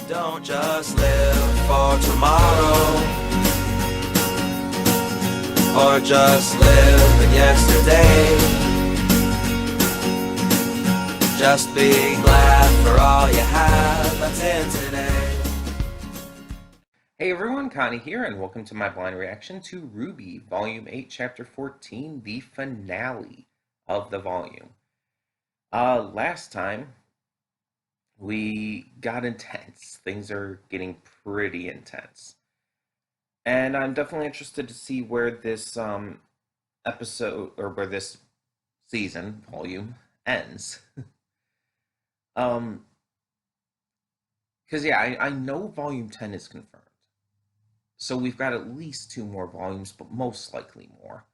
Don't just live for tomorrow, or just live in yesterday. Just be glad for all you have that's in today. Hey everyone, Connie here, and welcome to my blind reaction to RWBY Volume 8, Chapter 14, the finale of the volume. Last time, we got intense. Things are getting pretty intense. And I'm definitely interested to see where this episode, or where this season, volume, ends. Because yeah, I know Volume 10 is confirmed. So we've got at least 2 more volumes, but most likely more.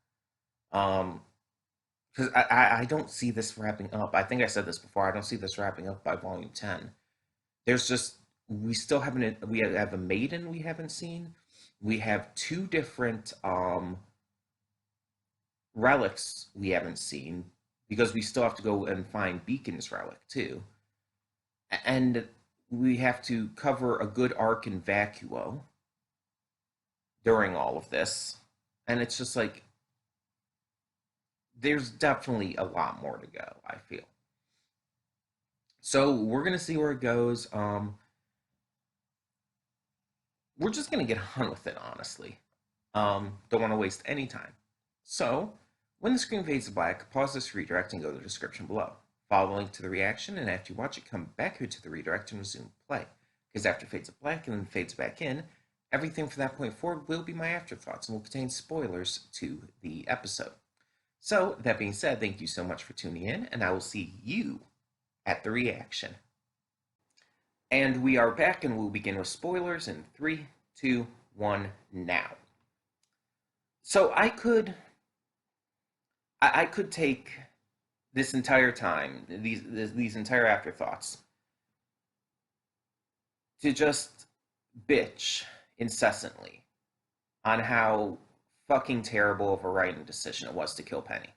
Because I don't see this wrapping up. I think I said this before. I don't see this wrapping up by Volume 10. There's just, we have a maiden we haven't seen. We have 2 different relics we haven't seen, because we still have to go and find Beacon's relic too. And we have to cover a good arc in Vacuo during all of this. And it's just like, there's definitely a lot more to go, I feel. So we're going to see where it goes. We're just going to get on with it, honestly. Don't want to waste any time. So, when the screen fades to black, pause this redirect and go to the description below. Follow the link to the reaction, and after you watch it, come back here to the redirect and resume play. Because after it fades to black and then fades back in, everything from that point forward will be my afterthoughts and will contain spoilers to the episode. So, that being said, thank you so much for tuning in, and I will see you at the reaction. And we are back, and we'll begin with spoilers in 3, 2, 1, now. So I could take this entire time, these entire afterthoughts, to just bitch incessantly on how fucking terrible of a writing decision it was to kill Penny.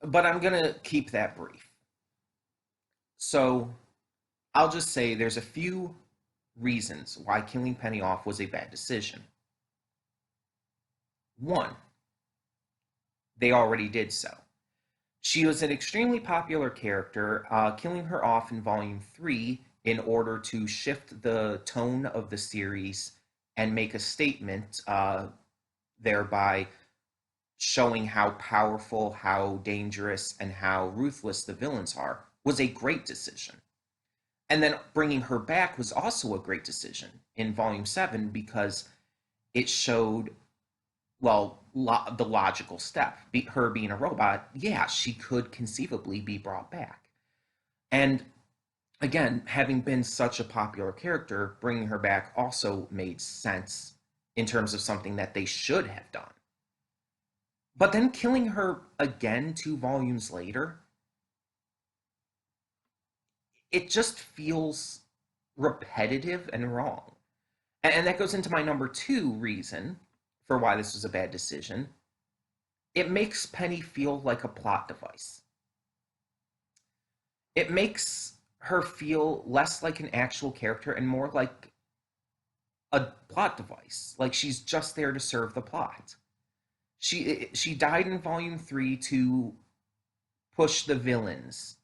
But I'm gonna keep that brief. So I'll just say there's a few reasons why killing Penny off was a bad decision. 1, they already did so. She was an extremely popular character. Killing her off in Volume 3 in order to shift the tone of the series and make a statement, thereby showing how powerful, how dangerous, and how ruthless the villains are, was a great decision. And then bringing her back was also a great decision in Volume 7, because it showed, well, the logical step. Her being a robot, yeah, she could conceivably be brought back. And again, having been such a popular character, bringing her back also made sense in terms of something that they should have done. But then killing her again 2 volumes later, it just feels repetitive and wrong. And that goes into my number 2 reason for why this was a bad decision. It makes Penny feel like a plot device. It makes her feel less like an actual character and more like a plot device. Like she's just there to serve the plot. She died in Volume 3 to push the villains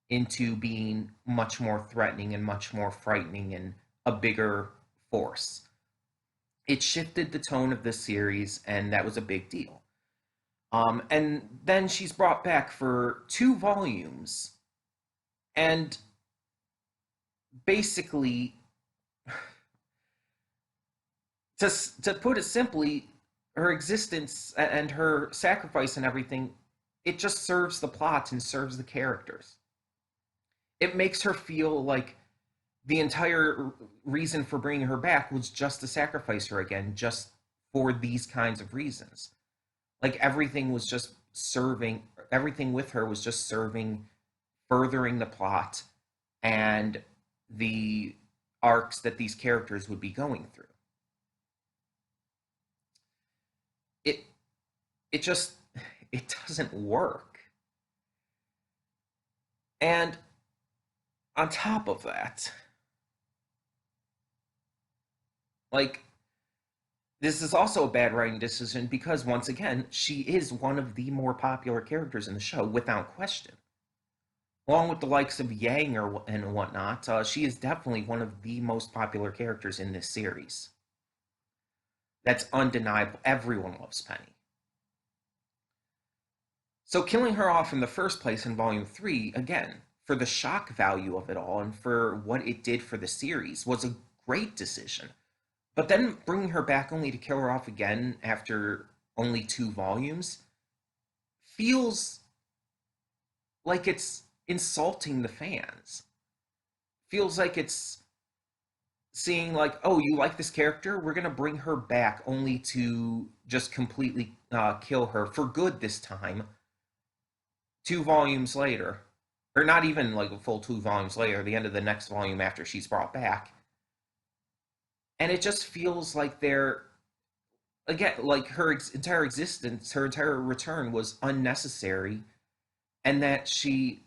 into being much more threatening and much more frightening and a bigger force. It shifted the tone of the series, and that was a big deal. And then she's brought back for 2 volumes, and basically, to put it simply, her existence and her sacrifice and everything, it just serves the plot and serves the characters. It makes her feel like the entire reason for bringing her back was just to sacrifice her again, just for these kinds of reasons. Like everything with her was just serving, furthering the plot and the arcs that these characters would be going through. It just, it doesn't work. And on top of that, like, this is also a bad writing decision because, once again, she is one of the more popular characters in the show, without question. Along with the likes of Yang and whatnot, she is definitely one of the most popular characters in this series. That's undeniable. Everyone loves Penny. So killing her off in the first place in Volume 3, again, for the shock value of it all and for what it did for the series, was a great decision. But then bringing her back only to kill her off again after only 2 volumes feels like it's insulting the fans. Feels like it's seeing like, oh, you like this character? We're gonna bring her back only to just completely kill her for good this time. 2 volumes later, or not even like a full 2 volumes later, the end of the next volume after she's brought back, and it just feels like they're, again, like her entire existence, her entire return was unnecessary, and that she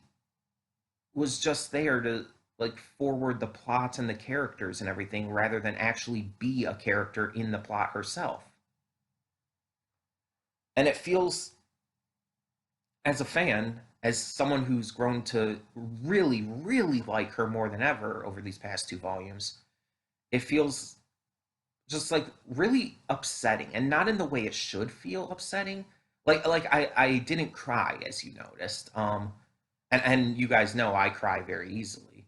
was just there to like forward the plot and the characters and everything rather than actually be a character in the plot herself. And it feels, as a fan, as someone who's grown to really, really like her more than ever over these past 2 volumes, it feels just like really upsetting, and not in the way it should feel upsetting. I didn't cry, as you noticed. And you guys know I cry very easily.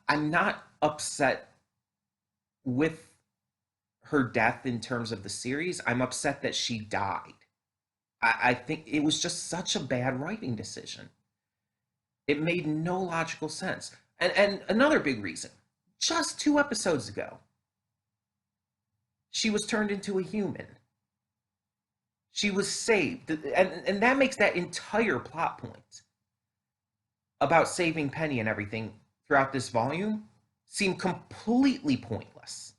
I'm not upset with her death in terms of the series. I'm upset that she died. I think it was just such a bad writing decision. It made no logical sense. And another big reason, just 2 episodes ago, she was turned into a human. She was saved. And that makes that entire plot point about saving Penny and everything throughout this volume seem completely pointless.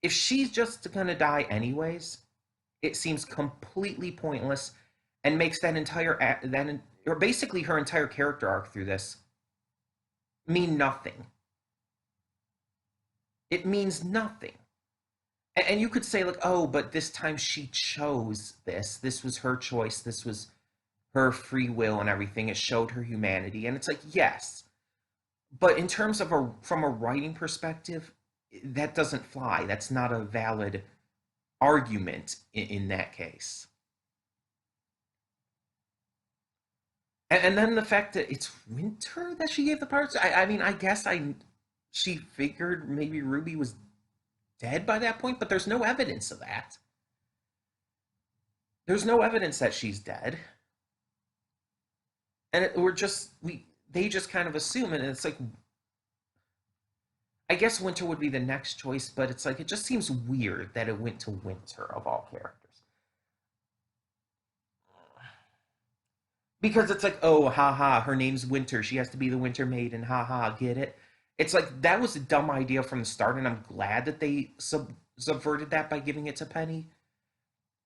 If she's just gonna die anyways, it seems completely pointless and makes that entire or basically her entire character arc through this mean nothing. It means nothing. And you could say like, oh, but this time she chose this. This was her choice. This was her free will and everything. It showed her humanity. And it's like, yes. But in terms of from a writing perspective, that doesn't fly. That's not a valid argument in that case. And then the fact that it's Winter that she gave the parts. I mean, I guess she figured maybe Ruby was dead by that point, but there's no evidence of that. There's no evidence that she's dead. And they just kind of assume it, and it's like, I guess Winter would be the next choice, but it's like, it just seems weird that it went to Winter of all characters. Because it's like, oh, haha, her name's Winter. She has to be the Winter Maiden. Haha, get it? It's like, that was a dumb idea from the start, and I'm glad that they subverted that by giving it to Penny.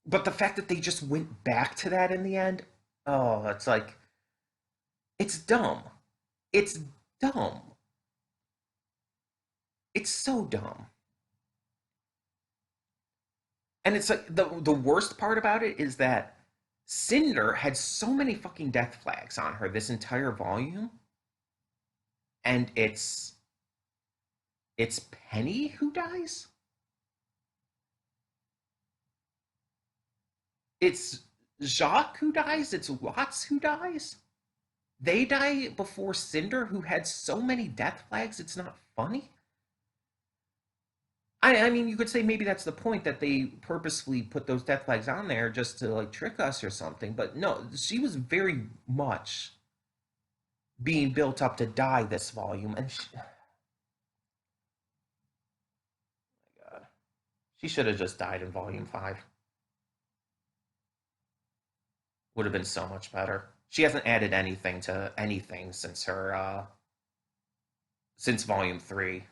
But the fact that they just went back to that in the end, oh, it's like, it's dumb. It's dumb. It's so dumb. And it's like, the worst part about it is that Cinder had so many fucking death flags on her this entire volume, and it's Penny who dies? It's Jacques who dies? It's Watts who dies? They die before Cinder, who had so many death flags, it's not funny? I mean, you could say maybe that's the point, that they purposefully put those death flags on there just to like trick us or something. But no, she was very much being built up to die this volume, and oh my god, she should have just died in volume 5. Would have been so much better. She hasn't added anything to anything since since volume 3.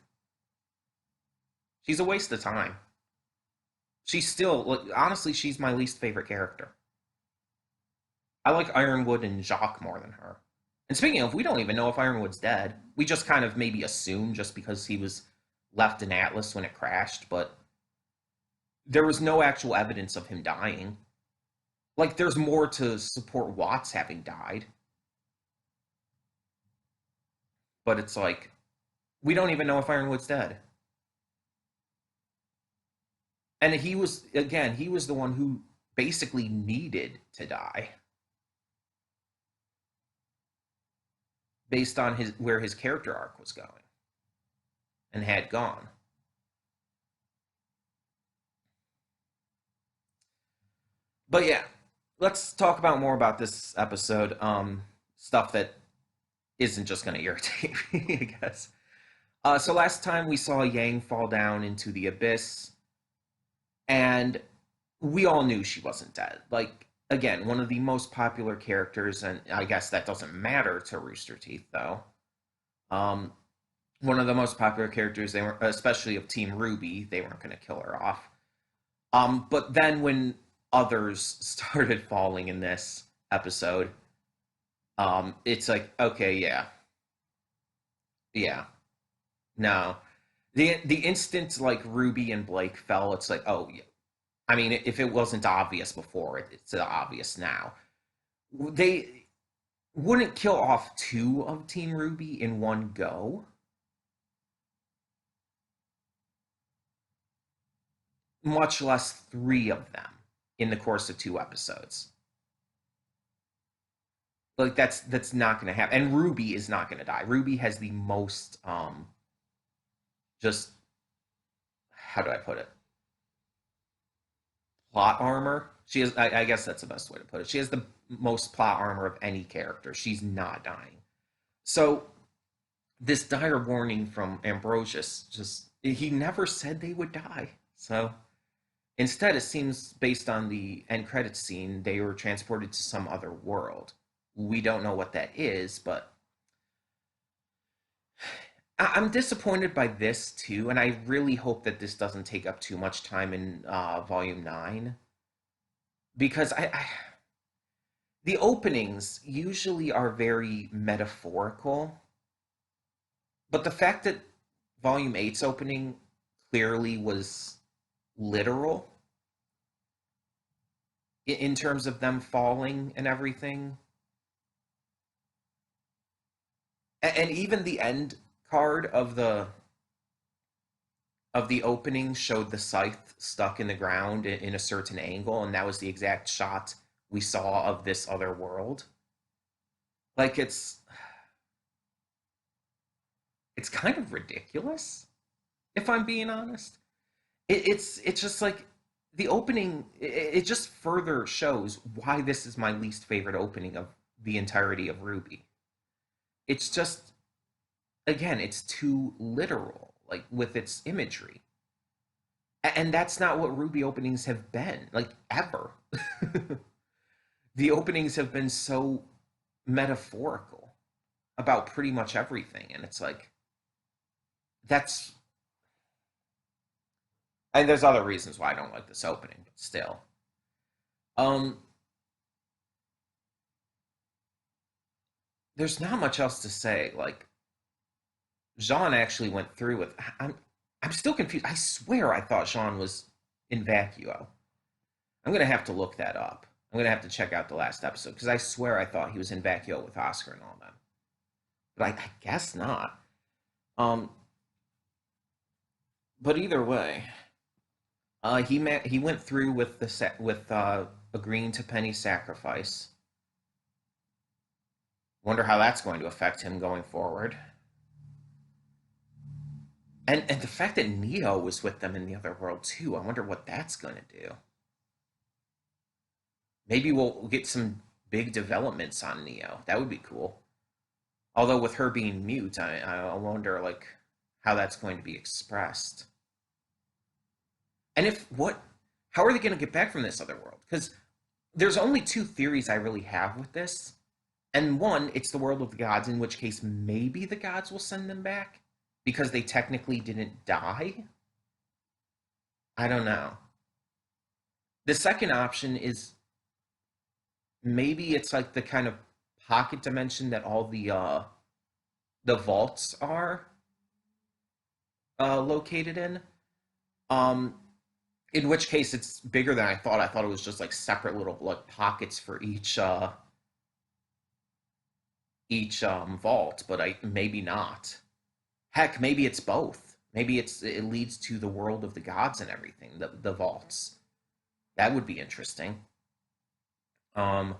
She's a waste of time. She's still, like, honestly, she's my least favorite character. I like Ironwood and Jacques more than her. And speaking of, we don't even know if Ironwood's dead. We just kind of maybe assume just because he was left in Atlas when it crashed, but there was no actual evidence of him dying. Like, there's more to support Watts having died. But it's like, we don't even know if Ironwood's dead. And he was, again, he was the one who basically needed to die based on his where his character arc was going and had gone. But yeah, let's talk about more about this episode. Stuff that isn't just going to irritate me, I guess. So last time we saw Yang fall down into the abyss, and we all knew she wasn't dead. Like, again, one of the most popular characters, and I guess that doesn't matter to Rooster Teeth, though. Um, One of the most popular characters, they were, especially of Team RWBY, they weren't going to kill her off. But then when others started falling in this episode, it's like, okay, yeah, no. The instant like Ruby and Blake fell, it's like, oh yeah. I mean, if it wasn't obvious before, it's obvious now. They wouldn't kill off two of Team RWBY in one go, much less three of them in the course of two episodes. Like that's not going to happen. And Ruby is not going to die. Ruby has the most just how do I put it? Plot armor. She has. I guess that's the best way to put it. She has the most plot armor of any character. She's not dying. So this dire warning from Ambrosius, just he never said they would die. So instead, it seems based on the end credits scene, they were transported to some other world. We don't know what that is, but I'm disappointed by this too, and I really hope that this doesn't take up too much time in Volume 9 because the openings usually are very metaphorical, but the fact that Volume 8's opening clearly was literal in terms of them falling and everything, and even the end card of the opening showed the scythe stuck in the ground in a certain angle, and that was the exact shot we saw of this other world. Like it's kind of ridiculous, if I'm being honest. It's just like the opening. It just further shows why this is my least favorite opening of the entirety of RWBY. It's just again, it's too literal, like with its imagery. And that's not what RWBY openings have been, like ever. The openings have been so metaphorical about pretty much everything. And it's like, that's. And there's other reasons why I don't like this opening, but still. Um, there's not much else to say. Like, Jean actually went through with. I'm still confused. I swear I thought Jean was in Vacuo. I'm gonna have to look that up. I'm gonna have to check out the last episode because I swear I thought he was in Vacuo with Oscar and all them, but I guess not. Um, but either way, he went through with agreeing to Penny's sacrifice. Wonder how that's going to affect him going forward. And the fact that Neo was with them in the other world too, I wonder what that's going to do. Maybe we'll get some big developments on Neo. That would be cool. Although with her being mute, I wonder like how that's going to be expressed. And how are they going to get back from this other world? Because there's only two theories I really have with this. And one, it's the world of the gods, in which case maybe the gods will send them back because they technically didn't die. I don't know. The second option is maybe it's like the kind of pocket dimension that all the vaults are located Um, in which case it's bigger than I thought. I thought it was just like separate little like pockets for each vault, but I maybe not. Heck, maybe it's both. Maybe it leads to the world of the gods and everything. The vaults. That would be interesting. Um,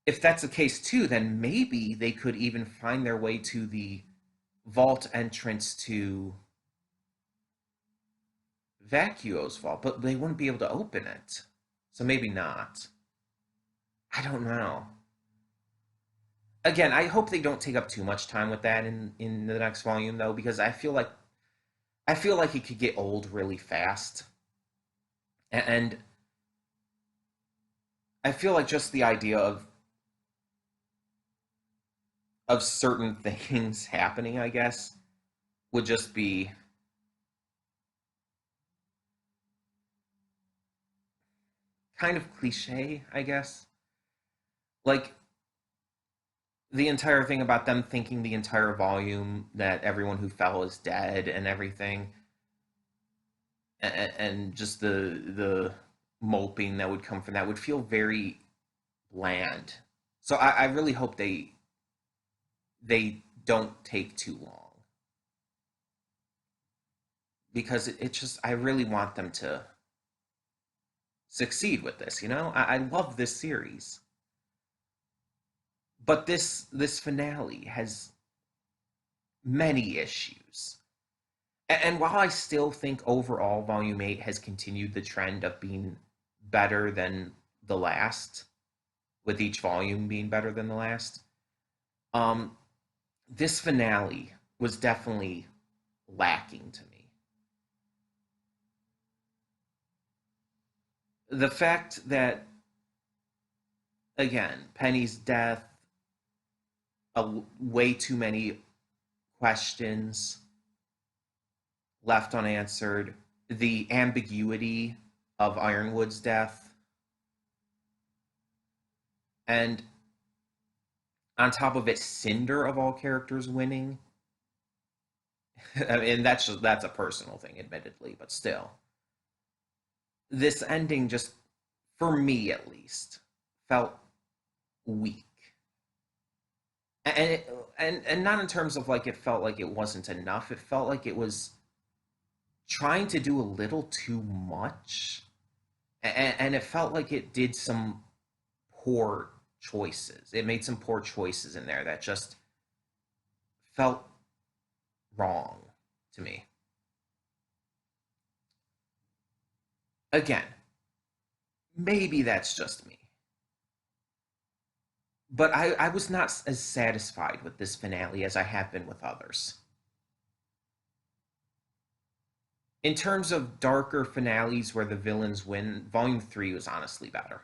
if that's the case too, then maybe they could even find their way to the vault entrance to Vacuo's vault, but they wouldn't be able to open it. So maybe not. I don't know. Again, I hope they don't take up too much time with that in the next volume though, because I feel like it could get old really fast. And I feel like just the idea of certain things happening, I guess, would just be kind of cliche, I guess. Like the entire thing about them thinking the entire volume that everyone who fell is dead and everything, and just the moping that would come from that would feel very bland. So I really hope they don't take too long because it just I really want them to succeed with this. You know, I love this series, but this finale has many issues. And while I still think overall Volume 8 has continued the trend of being better than the last, with each volume being better than the last, um, this finale was definitely lacking to me. The fact that, again, Penny's death, way too many questions left unanswered, the ambiguity of Ironwood's death, and on top of it, Cinder of all characters winning. I mean, that's a personal thing, admittedly, but still, this ending just, for me at least, felt weak, and and not in terms of like it felt like it wasn't enough. It felt like it was trying to do a little too much, and it felt like it did some poor choices. It made some poor choices in there that just felt wrong to me. Again, maybe that's just me, but I was not as satisfied with this finale as I have been with others. In terms of darker finales where the villains win, Volume 3 was honestly better.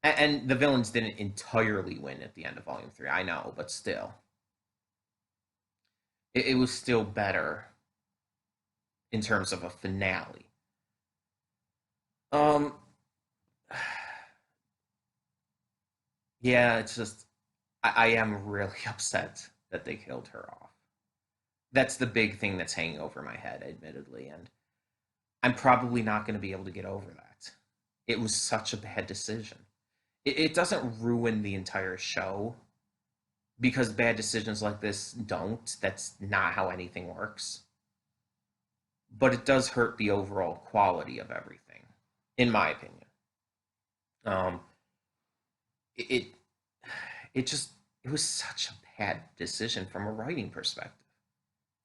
And the villains didn't entirely win at the end of Volume 3, I know, but still. It was still better in terms of a finale. Um, yeah, it's just, I am really upset that they killed her off. That's the big thing that's hanging over my head, admittedly, and I'm probably not going to be able to get over that. It was such a bad decision. It doesn't ruin the entire show because bad decisions like this don't. That's not how anything works. But it does hurt the overall quality of everything, in my opinion. Um, it it just it was such a bad decision from a writing perspective,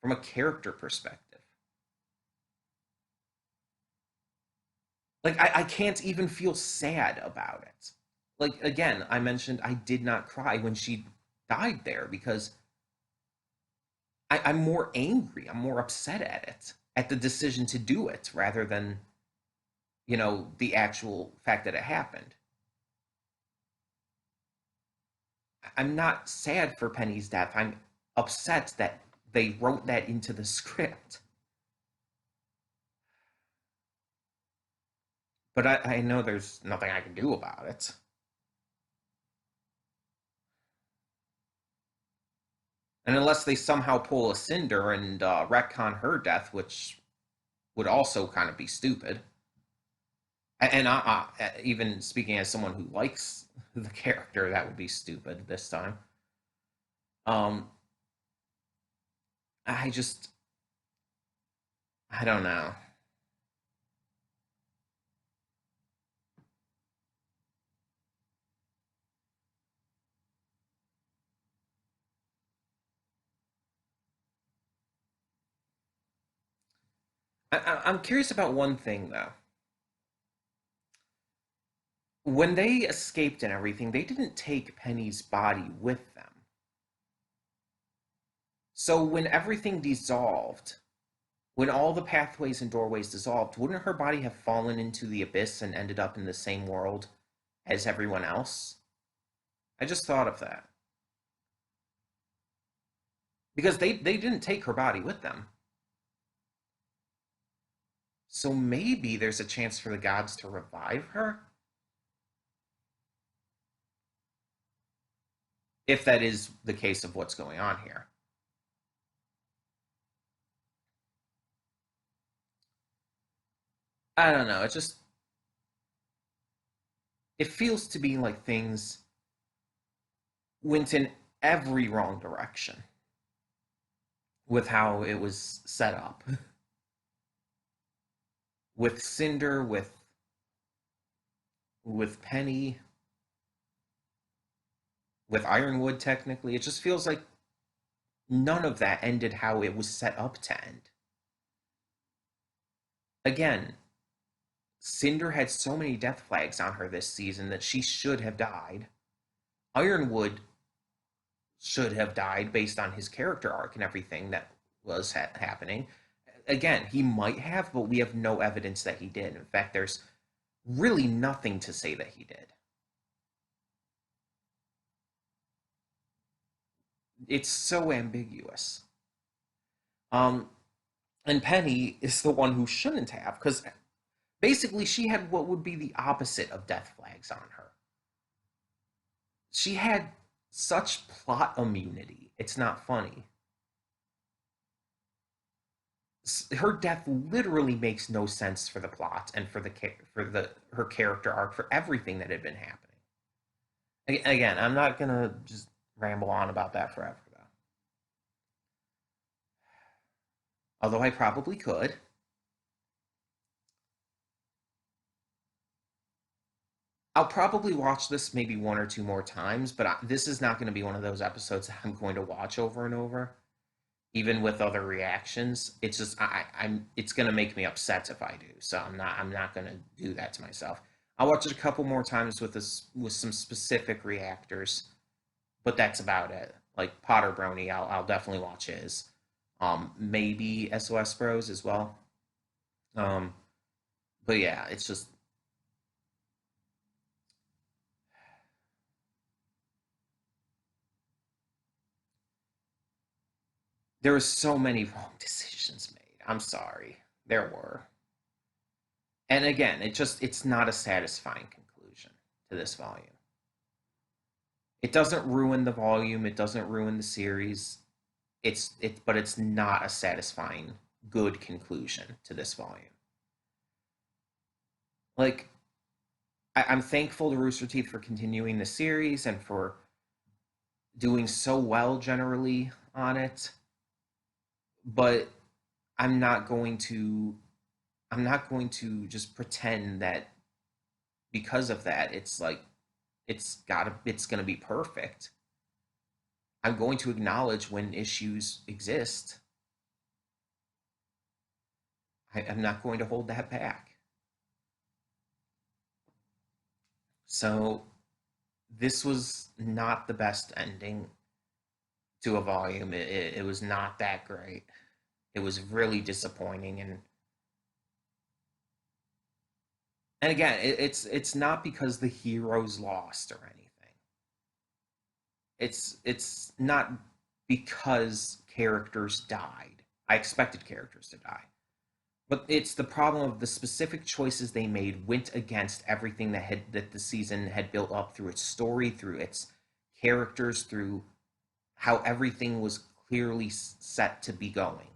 from a character perspective. Like I can't even feel sad about it. Like again, I mentioned I did not cry when she died there because I'm more angry. I'm more upset at it, at the decision to do it, rather than the actual fact that it happened. I'm not sad for Penny's death. I'm upset that they wrote that into the script. But I know there's nothing I can do about it. And unless they somehow pull a Cinder and retcon her death, which would also kind of be stupid. And even speaking as someone who likes the character, that would be stupid this time. Um, I just, I don't know. I'm curious about one thing though. When they escaped and everything, they didn't take Penny's body with them. So when everything dissolved, when all the pathways and doorways dissolved, wouldn't her body have fallen into the abyss and ended up in the same world as everyone else? I just thought of that. Because they didn't take her body with them. So maybe there's a chance for the gods to revive her? If that is the case of what's going on here. I don't know. It feels to be like things went in every wrong direction with how it was set up. With Cinder, with Penny, with Ironwood technically, it just feels like none of that ended how it was set up to end. Again, Cinder had so many death flags on her this season that she should have died. Ironwood should have died based on his character arc and everything that was happening. Again, he might have, but we have no evidence that he did. In fact, there's really nothing to say that he did. It's so ambiguous. Um, and Penny is the one who shouldn't have, because basically she had what would be the opposite of death flags on her. She had such plot immunity. It's not funny. Her death literally makes no sense for the plot and for the her character arc, for everything that had been happening. Again, I'm not gonna just ramble on about that forever though. Although I probably could. I'll probably watch this maybe one or two more times, but this is not going to be one of those episodes that I'm going to watch over and over, even with other reactions. It's just I'm it's going to make me upset if I do. So I'm not going to do that to myself. I'll watch it a couple more times with with some specific reactors, but that's about it. Like Potter Brony, I'll definitely watch his. Maybe SOS Bros as well. Um, but yeah, it's just there were so many wrong decisions made. I'm sorry. There were. And again, it's not a satisfying conclusion to this volume. It doesn't ruin the volume, it doesn't ruin the series. But it's not a satisfying good conclusion to this volume. Like I'm thankful to Rooster Teeth for continuing the series and for doing so well generally on it, but I'm not going to I'm not going to just pretend that because of that it's going to be perfect. I'm going to acknowledge when issues exist. I'm not going to hold that back. So this was not the best ending to a volume. It was not that great. It was really disappointing, and again, it's not because the heroes lost or anything. It's not because characters died. I expected characters to die, But it's the problem of the specific choices they made went against everything that the season had built up through its story, through its characters, through how everything was clearly set to be going.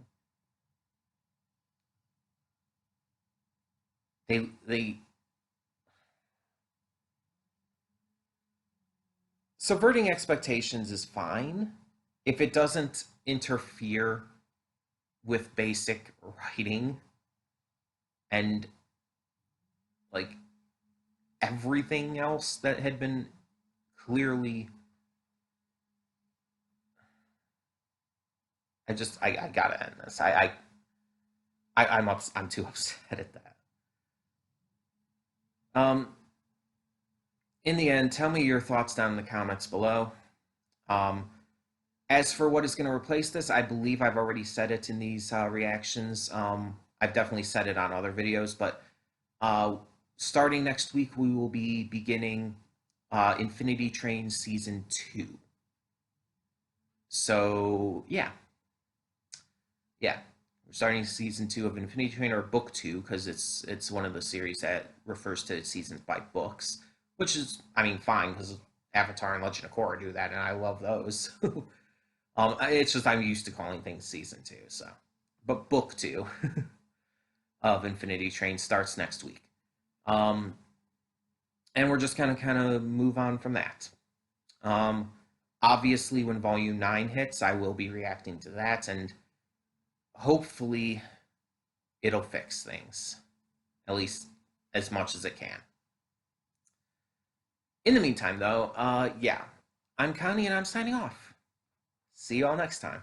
They subverting expectations is fine if it doesn't interfere with basic writing and like everything else that had been clearly. I gotta end this. I'm too upset at that. In the end, tell me your thoughts down in the comments below. Um, as for what is going to replace this, I believe I've already said it in these reactions. I've definitely said it on other videos, but starting next week, we will be beginning Infinity Train Season 2. So, yeah. Yeah. We're starting Season 2 of Infinity Train, or Book 2, because it's one of the series that refers to seasons by books, which is, I mean, fine, because Avatar and Legend of Korra do that, and I love those. It's just I'm used to calling things Season 2, so. But Book 2 of Infinity Train starts next week. And we're just gonna kind of move on from that. Obviously, when Volume 9 hits, I will be reacting to that, and hopefully it'll fix things, at least as much as it can. In the meantime, though, yeah, I'm Connie, and I'm signing off. See you all next time.